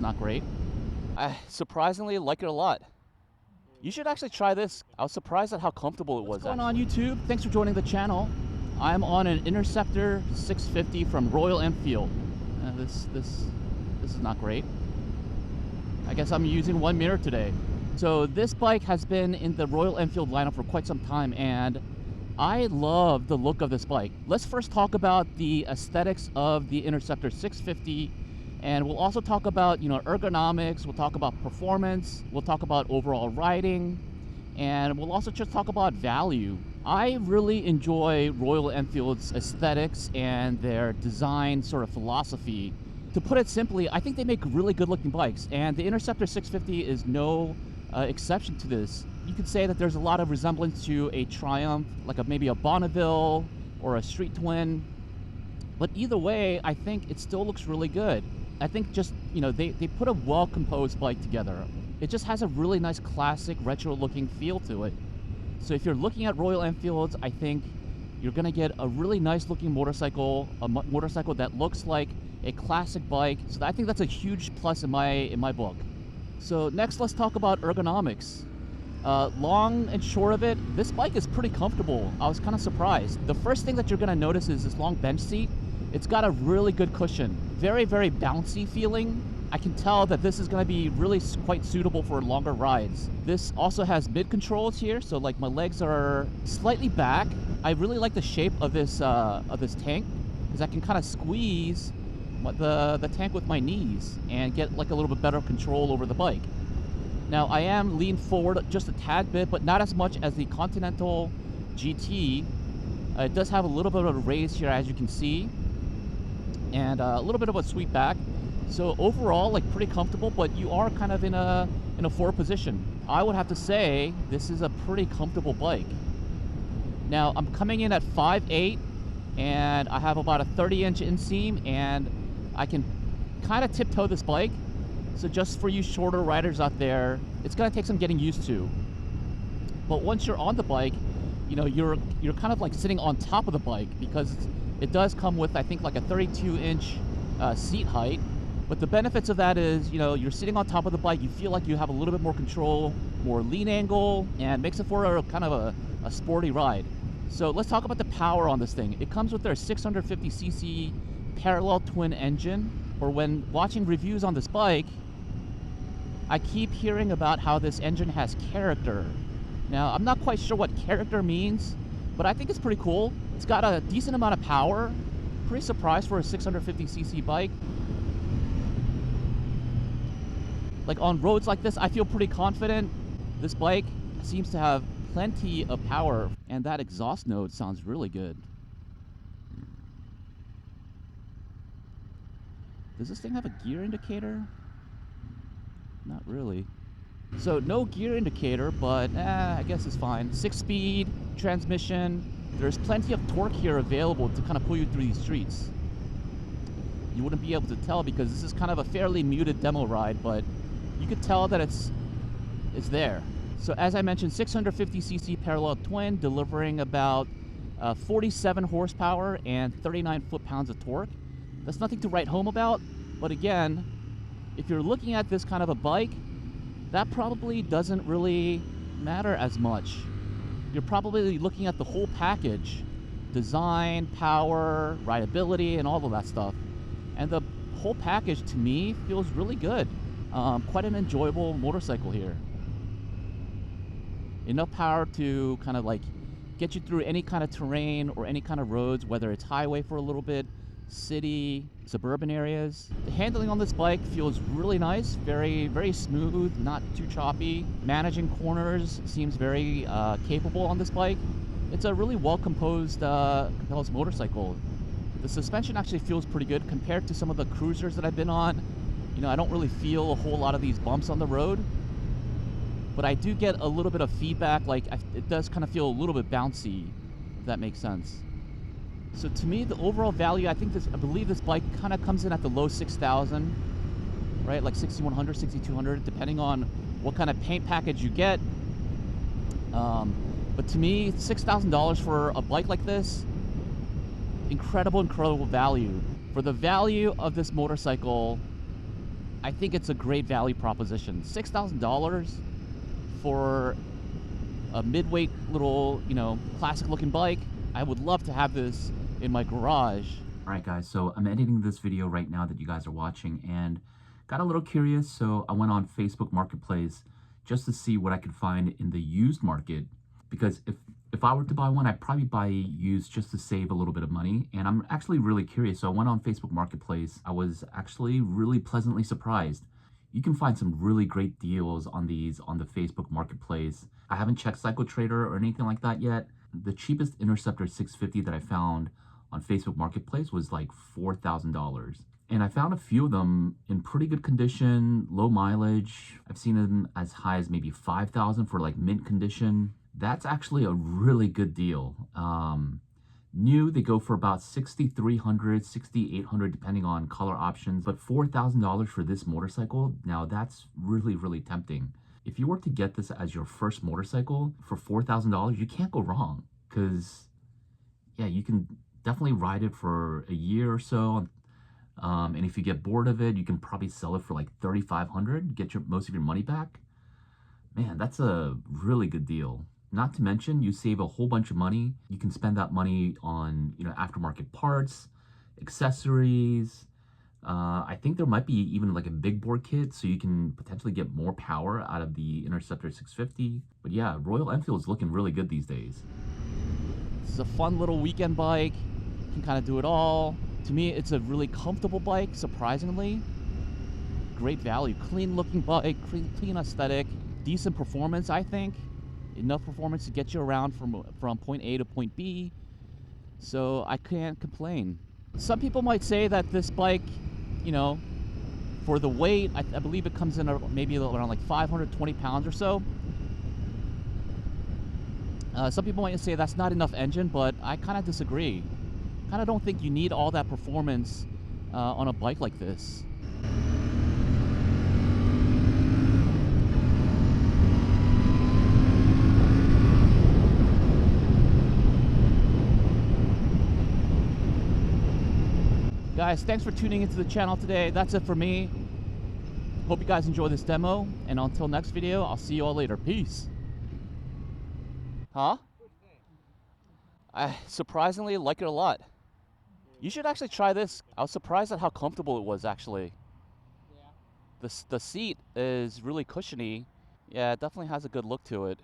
is not great. I surprisingly like it a lot. You should actually try this. I was surprised at how comfortable it was. What's going on YouTube? Thanks for joining the channel. I'm on an Interceptor 650 from Royal Enfield. This is not great. I guess I'm using one mirror today. So this bike has been in the Royal Enfield lineup for quite some time, and I love the look of this bike. Let's first talk about the aesthetics of the Interceptor 650, and we'll also talk about, ergonomics, we'll talk about performance, we'll talk about overall riding, and we'll also just talk about value. I really enjoy Royal Enfield's aesthetics and their design sort of philosophy. To put it simply, I think they make really good looking bikes, and the Interceptor 650 is no exception to this. You could say that there's a lot of resemblance to a Triumph, like maybe a Bonneville or a Street Twin. But either way, I think it still looks really good. I think just, they put a well-composed bike together. It just has a really nice classic retro-looking feel to it. So if you're looking at Royal Enfields, I think you're gonna get a really nice-looking motorcycle, a motorcycle that looks like a classic bike. So I think that's a huge plus in my book. So next, let's talk about ergonomics. Long and short of it, this bike is pretty comfortable. I was kind of surprised. The first thing that you're gonna notice is this long bench seat. It's got a really good cushion. Very, very bouncy feeling. I can tell that this is gonna be really quite suitable for longer rides. This also has mid controls here, so like my legs are slightly back. I really like the shape of this tank, because I can kind of squeeze the tank with my knees and get like a little bit better control over the bike. Now I am leaned forward just a tad bit, but not as much as the Continental GT. It does have a little bit of a raise here, as you can see, and a little bit of a sweep back. So overall, like, pretty comfortable, but you are kind of in a forward position. I would have to say this is a pretty comfortable bike. Now I'm coming in at 5'8", and I have about a 30-inch inseam, and I can kind of tiptoe this bike. So just for you shorter riders out there, it's gonna take some getting used to. But once you're on the bike, you're kind of like sitting on top of the bike, because it does come with, I think, like a 32-inch seat height. But the benefits of that is, you're sitting on top of the bike, you feel like you have a little bit more control, more lean angle, and makes it for a kind of a sporty ride. So let's talk about the power on this thing. It comes with their 650cc parallel twin engine. Or when watching reviews on this bike, I keep hearing about how this engine has character. Now, I'm not quite sure what character means, but I think it's pretty cool. It's got a decent amount of power. Pretty surprised for a 650cc bike. Like on roads like this, I feel pretty confident. This bike seems to have plenty of power, and that exhaust note sounds really good. Does this thing have a gear indicator? Not really. So no gear indicator, but I guess it's fine. 6-speed transmission. There's plenty of torque here available to kind of pull you through these streets. You wouldn't be able to tell because this is kind of a fairly muted demo ride, but you could tell that it's there. So as I mentioned, 650cc parallel twin, delivering about 47 horsepower and 39 foot-pounds of torque. That's nothing to write home about, but again, if you're looking at this kind of a bike, that probably doesn't really matter as much. You're probably looking at the whole package: design, power, rideability, and all of that stuff. And the whole package, to me, feels really good. Quite an enjoyable motorcycle here. Enough power to kind of like get you through any kind of terrain or any kind of roads, whether it's highway for a little bit, city, suburban areas. The handling on this bike feels really nice, very, very smooth, not too choppy. Managing corners seems very capable on this bike. It's a really well-composed motorcycle. The suspension actually feels pretty good compared to some of the cruisers that I've been on. I don't really feel a whole lot of these bumps on the road, but I do get a little bit of feedback. Like, it does kind of feel a little bit bouncy, if that makes sense. So to me, the overall value, I believe this bike kind of comes in at the low 6,000, right? Like 6,100, 6,200, depending on what kind of paint package you get. But to me, $6,000 for a bike like this, incredible value. For the value of this motorcycle, I think it's a great value proposition. $6,000 for a mid-weight little, classic looking bike. I would love to have this in my garage. All right, guys, so I'm editing this video right now that you guys are watching and got a little curious, so I went on Facebook Marketplace just to see what I could find in the used market, because if I were to buy one, I'd probably buy used just to save a little bit of money. And I'm actually really curious. So I went on Facebook Marketplace. I was actually really pleasantly surprised. You can find some really great deals on these on the Facebook Marketplace. I haven't checked CycleTrader or anything like that yet. The cheapest Interceptor 650 that I found on Facebook Marketplace was like $4,000. And I found a few of them in pretty good condition, low mileage. I've seen them as high as maybe $5,000 for like mint condition. That's actually a really good deal. New, they go for about $6,300, $6,800, depending on color options. But $4,000 for this motorcycle, now that's really, really tempting. If you were to get this as your first motorcycle for $4,000, you can't go wrong. Because, yeah, you can definitely ride it for a year or so. And if you get bored of it, you can probably sell it for like $3,500, get most of your money back. Man, that's a really good deal. Not to mention, you save a whole bunch of money. You can spend that money on, aftermarket parts, accessories. I think there might be even like a big bore kit, so you can potentially get more power out of the Interceptor 650. But yeah, Royal Enfield is looking really good these days. This is a fun little weekend bike. You can kind of do it all. To me, it's a really comfortable bike, surprisingly. Great value, clean looking bike, clean aesthetic, decent performance, I think. Enough performance to get you around from point A to point B. So I can't complain. Some people might say that this bike, for the weight, I believe it comes in maybe around like 520 pounds or so. Some people might say that's not enough engine, but I kind of disagree. Kind of don't think you need all that performance on a bike like this. Guys, thanks for tuning into the channel today. That's it for me. Hope you guys enjoy this demo, and until next video, I'll see you all later. Peace. Huh? I surprisingly like it a lot. You should actually try this. I was surprised at how comfortable it was, actually. Yeah. The seat is really cushiony. Yeah, it definitely has a good look to it.